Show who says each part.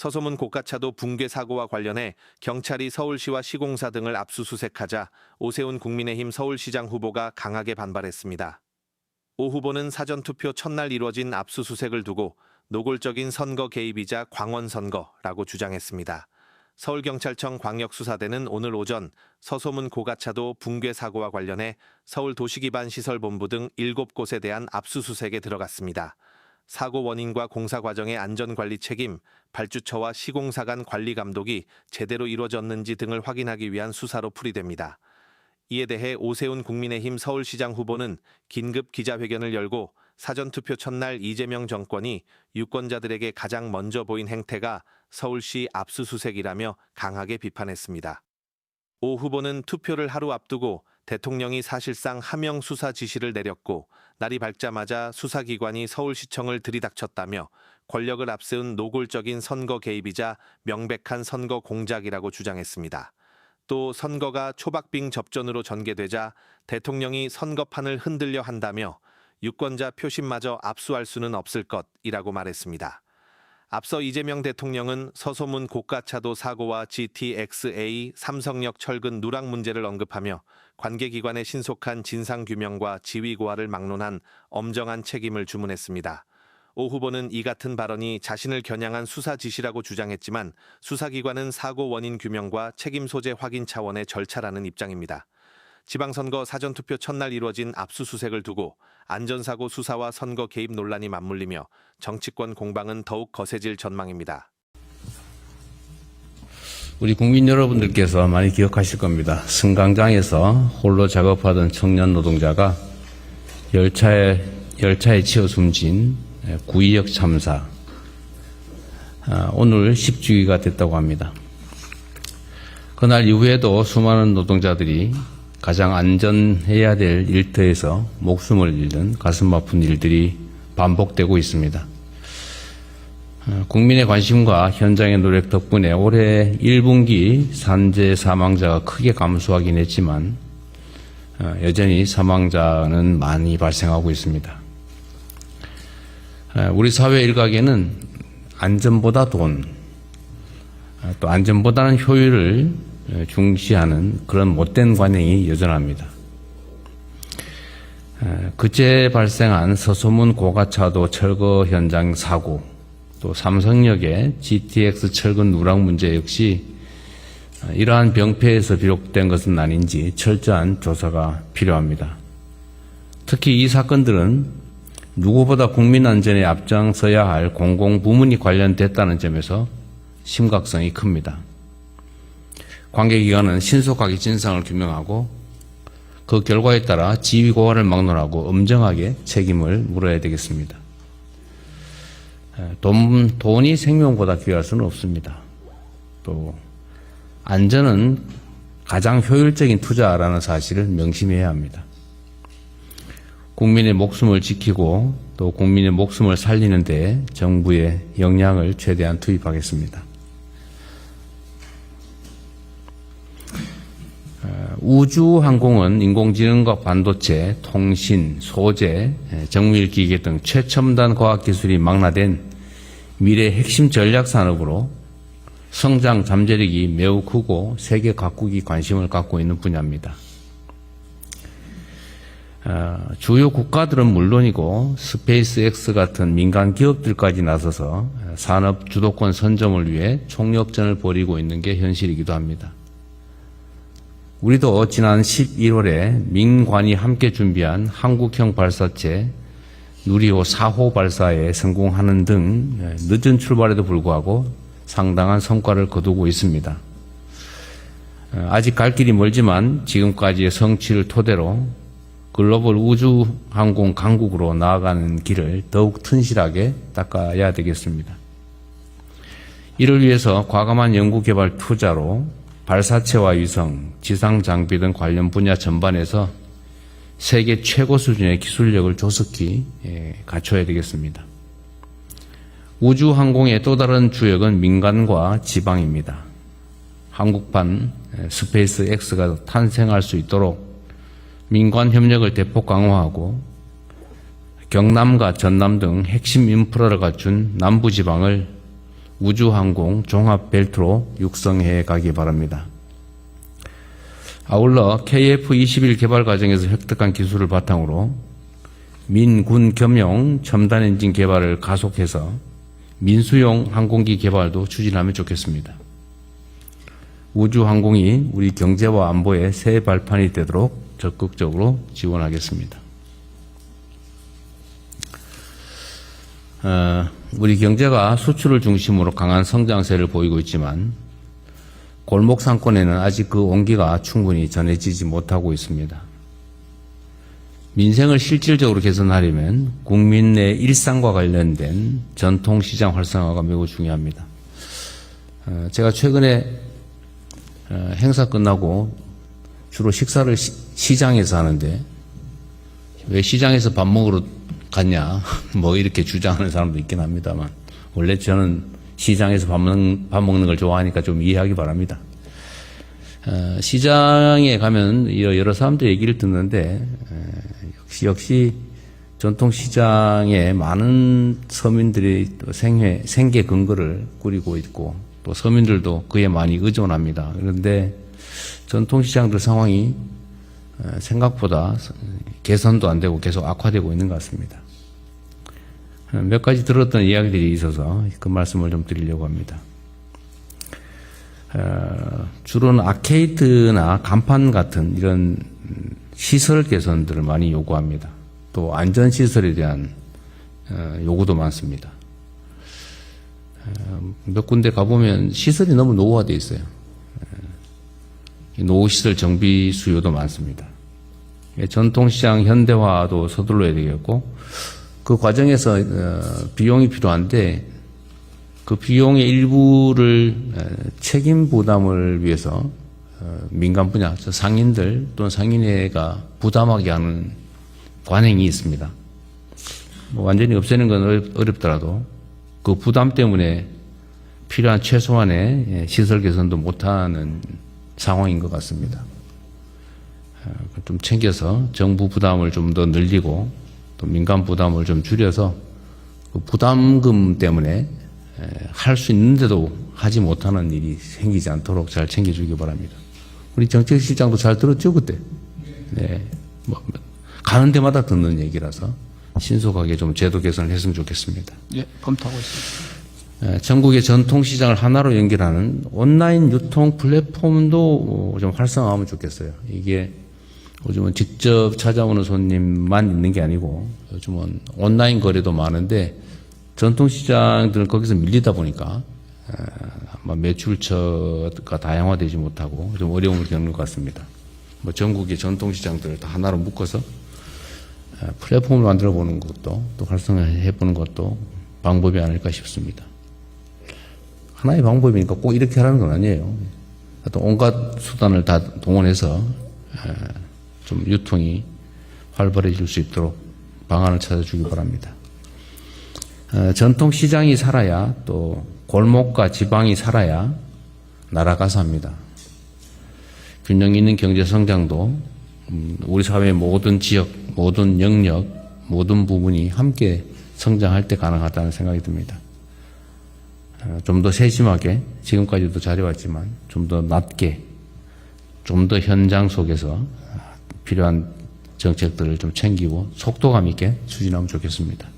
Speaker 1: 서소문 고가차도 붕괴 사고와 관련해 경찰이 서울시와 시공사 등을 압수수색하자 오세훈 국민의힘 서울시장 후보가 강하게 반발했습니다. 오 후보는 사전투표 첫날 이루어진 압수수색을 두고 노골적인 선거 개입이자 광원선거라고 주장했습니다. 서울경찰청 광역수사대는 오늘 오전 서소문 고가차도 붕괴 사고와 관련해 서울도시기반시설본부 등 7곳에 대한 압수수색에 들어갔습니다. 사고 원인과 공사 과정의 안전관리 책임, 발주처와 시공사 간 관리 감독이 제대로 이루어졌는지 등을 확인하기 위한 수사로 풀이됩니다. 이에 대해 오세훈 국민의힘 서울시장 후보는 긴급 기자회견을 열고 사전투표 첫날 이재명 정권이 유권자들에게 가장 먼저 보인 행태가 서울시 압수수색이라며 강하게 비판했습니다. 오 후보는 투표를 하루 앞두고 대통령이 사실상 하명 수사 지시를 내렸고 날이 밝자마자 수사기관이 서울시청을 들이닥쳤다며 권력을 앞세운 노골적인 선거 개입이자 명백한 선거 공작이라고 주장했습니다. 또 선거가 초박빙 접전으로 전개되자 대통령이 선거판을 흔들려 한다며 유권자 표심마저 압수할 수는 없을 것이라고 말했습니다. 앞서 이재명 대통령은 서소문 고가차도 사고와 GTX-A 삼성역 철근 누락 문제를 언급하며 관계기관의 신속한 진상규명과 지위고하를 막론한 엄정한 책임을 주문했습니다. 오 후보는 이 같은 발언이 자신을 겨냥한 수사 지시라고 주장했지만 수사기관은 사고 원인 규명과 책임 소재 확인 차원의 절차라는 입장입니다. 지방선거 사전투표 첫날 이루어진 압수수색을 두고 안전사고 수사와 선거 개입 논란이 맞물리며 정치권 공방은 더욱 거세질 전망입니다.
Speaker 2: 우리 국민 여러분들께서 많이 기억하실 겁니다. 승강장에서 홀로 작업하던 청년 노동자가 열차에 치여 숨진 구의역 참사, 오늘 10주기가 됐다고 합니다. 그날 이후에도 수많은 노동자들이 가장 안전해야 될 일터에서 목숨을 잃는 가슴 아픈 일들이 반복되고 있습니다. 국민의 관심과 현장의 노력 덕분에 올해 1분기 산재 사망자가 크게 감소하긴 했지만 여전히 사망자는 많이 발생하고 있습니다. 우리 사회 일각에는 안전보다 돈, 또 안전보다는 효율을 중시하는 그런 못된 관행이 여전합니다. 그제 발생한 서소문 고가차도 철거 현장 사고, 또 삼성역의 GTX 철근 누락 문제 역시 이러한 병폐에서 비롯된 것은 아닌지 철저한 조사가 필요합니다. 특히 이 사건들은 누구보다 국민 안전에 앞장서야 할 공공부문이 관련됐다는 점에서 심각성이 큽니다. 관계기관은 신속하게 진상을 규명하고 그 결과에 따라 지위고하를 막론하고 엄정하게 책임을 물어야 되겠습니다. 돈이 생명보다 귀할 수는 없습니다. 또 안전은 가장 효율적인 투자라는 사실을 명심해야 합니다. 국민의 목숨을 지키고 또 국민의 목숨을 살리는 데 정부의 역량을 최대한 투입하겠습니다. 우주항공은 인공지능과 반도체, 통신, 소재, 정밀기계 등 최첨단 과학기술이 망라된 미래 핵심 전략 산업으로 성장 잠재력이 매우 크고 세계 각국이 관심을 갖고 있는 분야입니다. 주요 국가들은 물론이고 스페이스X 같은 민간 기업들까지 나서서 산업 주도권 선점을 위해 총력전을 벌이고 있는 게 현실이기도 합니다. 우리도 지난 11월에 민관이 함께 준비한 한국형 발사체 누리호 4호 발사에 성공하는 등 늦은 출발에도 불구하고 상당한 성과를 거두고 있습니다. 아직 갈 길이 멀지만 지금까지의 성취를 토대로 글로벌 우주항공 강국으로 나아가는 길을 더욱 튼실하게 닦아야 되겠습니다. 이를 위해서 과감한 연구개발 투자로 발사체와 위성, 지상 장비 등 관련 분야 전반에서 세계 최고 수준의 기술력을 조속히 갖춰야 되겠습니다. 우주항공의 또 다른 주역은 민간과 지방입니다. 한국판 스페이스X가 탄생할 수 있도록 민관 협력을 대폭 강화하고 경남과 전남 등 핵심 인프라를 갖춘 남부지방을 우주항공 종합벨트로 육성해 가기 바랍니다. 아울러 KF-21 개발 과정에서 획득한 기술을 바탕으로 민군 겸용 첨단 엔진 개발을 가속해서 민수용 항공기 개발도 추진하면 좋겠습니다. 우주항공이 우리 경제와 안보의 새 발판이 되도록 적극적으로 지원하겠습니다. 우리 경제가 수출을 중심으로 강한 성장세를 보이고 있지만 골목 상권에는 아직 그 온기가 충분히 전해지지 못하고 있습니다. 민생을 실질적으로 개선하려면 국민 내 일상과 관련된 전통시장 활성화가 매우 중요합니다. 제가 최근에 행사 끝나고 주로 식사를 시장에서 하는데 왜 시장에서 밥 먹으러 갔냐 뭐 이렇게 주장하는 사람도 있긴 합니다만 원래 저는 시장에서 밥 먹는 걸 좋아하니까 좀 이해하기 바랍니다. 시장에 가면 여러 사람들 얘기를 듣는데 역시 전통시장에 많은 서민들이 또 생계 근거를 꾸리고 있고 또 서민들도 그에 많이 의존합니다. 그런데 전통시장들 상황이 생각보다 개선도 안 되고 계속 악화되고 있는 것 같습니다. 몇 가지 들었던 이야기들이 있어서 그 말씀을 좀 드리려고 합니다. 주로는 아케이드나 간판 같은 이런 시설 개선들을 많이 요구합니다. 또 안전시설에 대한 요구도 많습니다. 몇 군데 가보면 시설이 너무 노후화되어 있어요. 노후시설 정비 수요도 많습니다. 전통시장 현대화도 서둘러야 되겠고 그 과정에서 비용이 필요한데 그 비용의 일부를 책임 부담을 위해서 민간 분야, 상인들 또는 상인회가 부담하게 하는 관행이 있습니다. 뭐 완전히 없애는 건 어렵더라도 그 부담 때문에 필요한 최소한의 시설 개선도 못하는 상황인 것 같습니다. 좀 챙겨서 정부 부담을 좀 더 늘리고 또 민간 부담을 좀 줄여서 그 부담금 때문에 할 수 있는데도 하지 못하는 일이 생기지 않도록 잘 챙겨주기 바랍니다. 우리 정책실장도 잘 들었죠 그때? 네, 뭐 가는 데마다 듣는 얘기라서 신속하게 좀 제도 개선을 했으면 좋겠습니다.
Speaker 3: 예, 검토하고 있습니다.
Speaker 2: 전국의 전통시장을 하나로 연결하는 온라인 유통 플랫폼도 좀 활성화하면 좋겠어요. 이게 요즘은 직접 찾아오는 손님만 있는 게 아니고 요즘은 온라인 거래도 많은데 전통시장들은 거기서 밀리다 보니까 아마 매출처가 다양화되지 못하고 좀 어려움을 겪는 것 같습니다. 뭐 전국의 전통시장들을 다 하나로 묶어서 플랫폼을 만들어 보는 것도 또 활성화해 보는 것도 방법이 아닐까 싶습니다. 하나의 방법이니까 꼭 이렇게 하라는 건 아니에요. 하여튼 온갖 수단을 다 동원해서 좀 유통이 활발해질 수 있도록 방안을 찾아주기 바랍니다. 전통시장이 살아야 또 골목과 지방이 살아야 나라가 삽니다. 균형 있는 경제 성장도 우리 사회의 모든 지역, 모든 영역, 모든 부분이 함께 성장할 때 가능하다는 생각이 듭니다. 좀 더 세심하게 지금까지도 잘해왔지만 좀 더 낮게 좀 더 현장 속에서 필요한 정책들을 좀 챙기고 속도감 있게 추진하면 좋겠습니다.